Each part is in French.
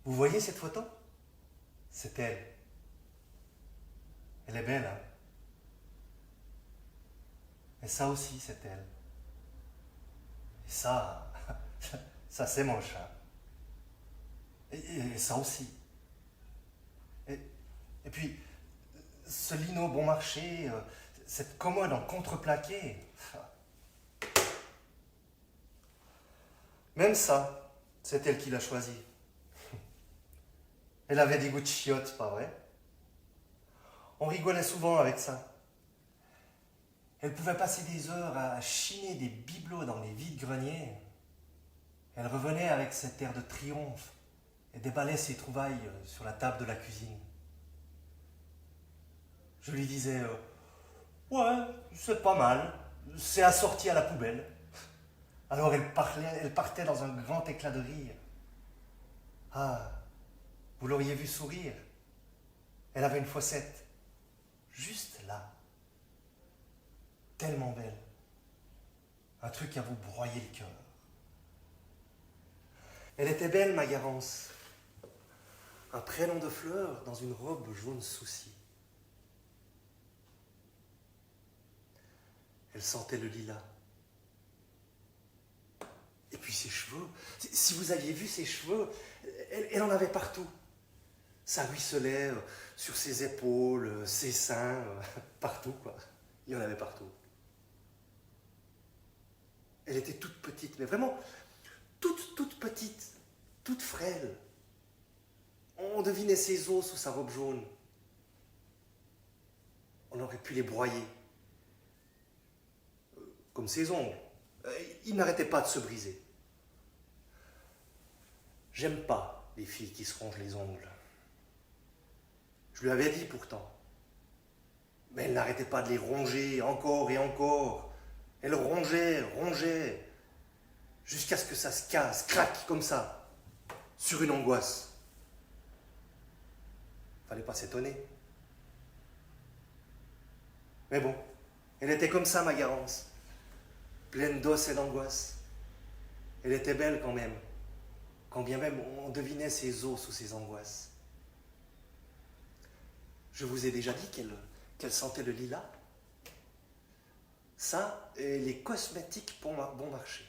Vous voyez cette photo? C'est elle. Elle est belle, hein? Et ça aussi, c'est elle. Et ça, ça c'est moche, hein? Et ça aussi. Et, et puis, ce lino bon marché, cette commode en contreplaqué. Même ça, c'est elle qui l'a choisi. Elle avait des goûts de chiottes, pas vrai? On rigolait souvent avec ça. Elle pouvait passer des heures à chiner des bibelots dans les vides-greniers. Elle revenait avec cet air de triomphe et déballait ses trouvailles sur la table de la cuisine. Je lui disais ouais, c'est pas mal, c'est assorti à la poubelle. Alors elle partait dans un grand éclat de rire. Ah, vous l'auriez vu sourire. Elle avait une fossette, juste là, tellement belle. Un truc à vous broyer le cœur. Elle était belle, ma Garance. Un prénom de fleurs dans une robe jaune souci. Elle sentait le lilas. Et puis ses cheveux, si vous aviez vu ses cheveux, elle en avait partout. Ça ruisselait sur ses épaules, ses seins, partout quoi. Il y en avait partout. Elle était toute petite, mais vraiment toute petite, toute frêle. On devinait ses os sous sa robe jaune. On aurait pu les broyer. Comme ses ongles. Ils n'arrêtaient pas de se briser. J'aime pas les filles qui se rongent les ongles. Je lui avais dit pourtant. Mais elle n'arrêtait pas de les ronger encore et encore. Elle rongeait, jusqu'à ce que ça se casse, craque comme ça, sur une angoisse. Fallait pas s'étonner. Mais bon, elle était comme ça, ma Garance, pleine d'os et d'angoisse. Elle était belle quand même, quand bien même on devinait ses os sous ses angoisses. Je vous ai déjà dit qu'elle sentait le lilas. Ça, et les cosmétiques bon marché.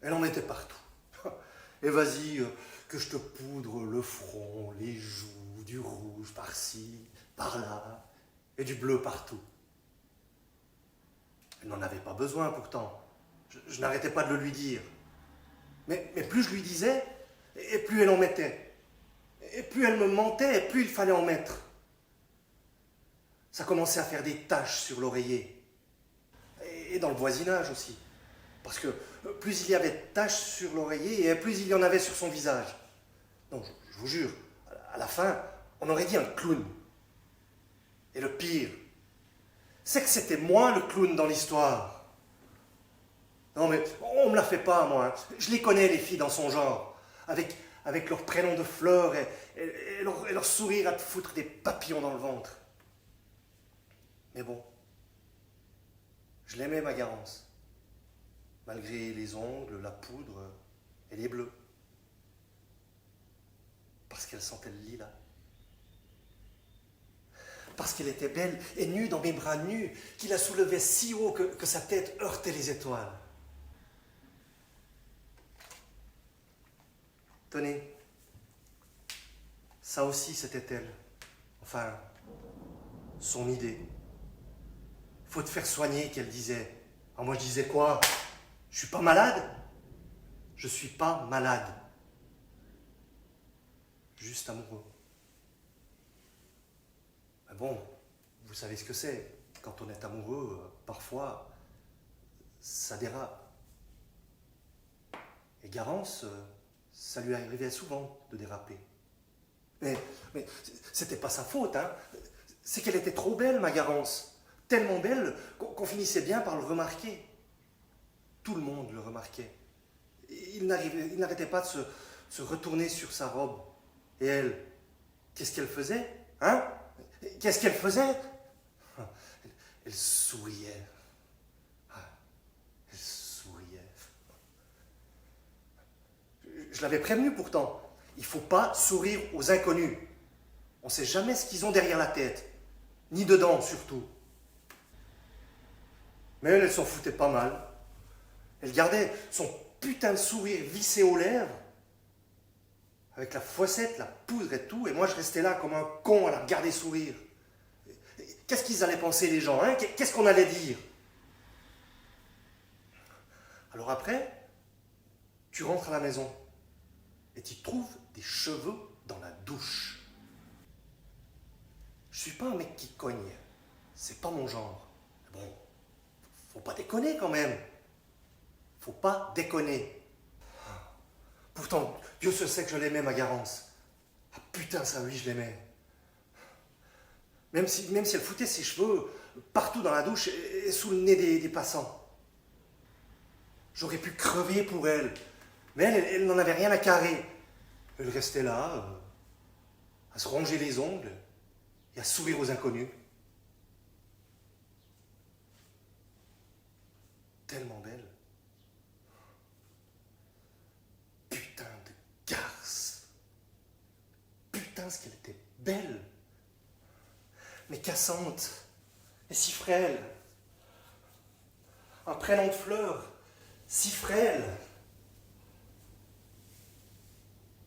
Elle en mettait partout. Et vas-y, que je te poudre le front, les joues, du rouge par-ci, par-là, et du bleu partout. Elle n'en avait pas besoin pourtant. Je n'arrêtais pas de le lui dire. Mais plus je lui disais, et plus elle en mettait. Et plus elle me mentait, et plus il fallait en mettre. Ça commençait à faire des taches sur l'oreiller. Et dans le voisinage aussi. Parce que plus il y avait de taches sur l'oreiller, et plus il y en avait sur son visage. Donc, je vous jure, à la fin, on aurait dit un clown. Et le pire, c'est que c'était moi le clown dans l'histoire. Non mais, on me la fait pas, moi. Je les connais, les filles dans son genre. Avec leur prénom de fleurs et leur sourire à te foutre des papillons dans le ventre. Mais bon, je l'aimais, ma Garance. Malgré les ongles, la poudre et les bleus. Parce qu'elle sentait le lilas. Parce qu'elle était belle et nue dans mes bras nus, qui la soulevaient si haut que sa tête heurtait les étoiles. Tenez, ça aussi c'était elle. Enfin, son idée. Faut te faire soigner, qu'elle disait. Alors moi je disais quoi? Je suis pas malade? Je suis pas malade. Juste amoureux. Mais bon, vous savez ce que c'est. Quand on est amoureux, parfois, ça dérape. Et Garance, ça lui arrivait souvent de déraper. Mais c'était pas sa faute, hein. C'est qu'elle était trop belle, ma Garance. Tellement belle qu'on finissait bien par le remarquer. Tout le monde le remarquait. Il n'arrêtait pas de se retourner sur sa robe. Et elle, qu'est-ce qu'elle faisait? Hein? Qu'est-ce qu'elle faisait? Elle souriait. Elle souriait. Je l'avais prévenu pourtant. Il faut pas sourire aux inconnus. On sait jamais ce qu'ils ont derrière la tête. Ni dedans, surtout. Mais elle s'en foutait pas mal. Elle gardait son putain de sourire vissé aux lèvres, avec la fossette, la poudre et tout, et moi je restais là comme un con à la regarder sourire. Qu'est-ce qu'ils allaient penser les gens, hein? Qu'est-ce qu'on allait dire? Alors après, tu rentres à la maison et tu trouves des cheveux dans la douche. Je suis pas un mec qui cogne, c'est pas mon genre. Bon, faut pas déconner quand même. Faut pas déconner. Pourtant, Dieu se sait que je l'aimais, ma Garance. Ah putain, ça oui, je l'aimais. Même si elle foutait ses cheveux partout dans la douche et sous le nez des passants. J'aurais pu crever pour elle. Mais elle n'en avait rien à carrer. Elle restait là, à se ronger les ongles et à sourire aux inconnus. Tellement belle. Putain de garce. Putain, ce qu'elle était belle. Mais cassante. Et si frêle. Un prénom de fleurs. Si frêle.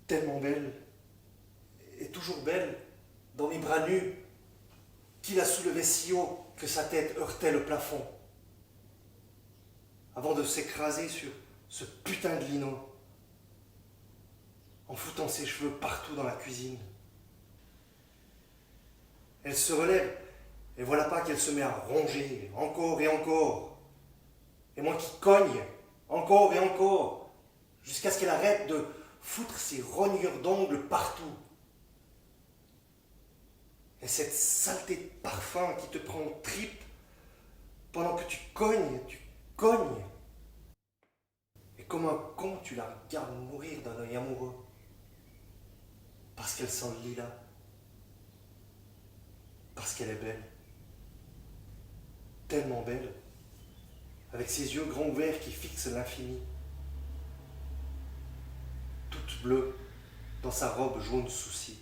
Tellement belle. Et toujours belle. Dans mes bras nus. Qui la soulevait si haut que sa tête heurtait le plafond. Avant de s'écraser sur ce putain de lino. En foutant ses cheveux partout dans la cuisine. Elle se relève, et voilà pas qu'elle se met à ronger, encore et encore. Et moi qui cogne, encore et encore, jusqu'à ce qu'elle arrête de foutre ses rognures d'ongles partout. Et cette saleté de parfum qui te prend en tripe, pendant que tu cognes. Et comme un con, tu la regardes mourir d'un œil amoureux. Parce qu'elle sent le lilas. Parce qu'elle est belle. Tellement belle. Avec ses yeux grands ouverts qui fixent l'infini. Toute bleue dans sa robe jaune souci.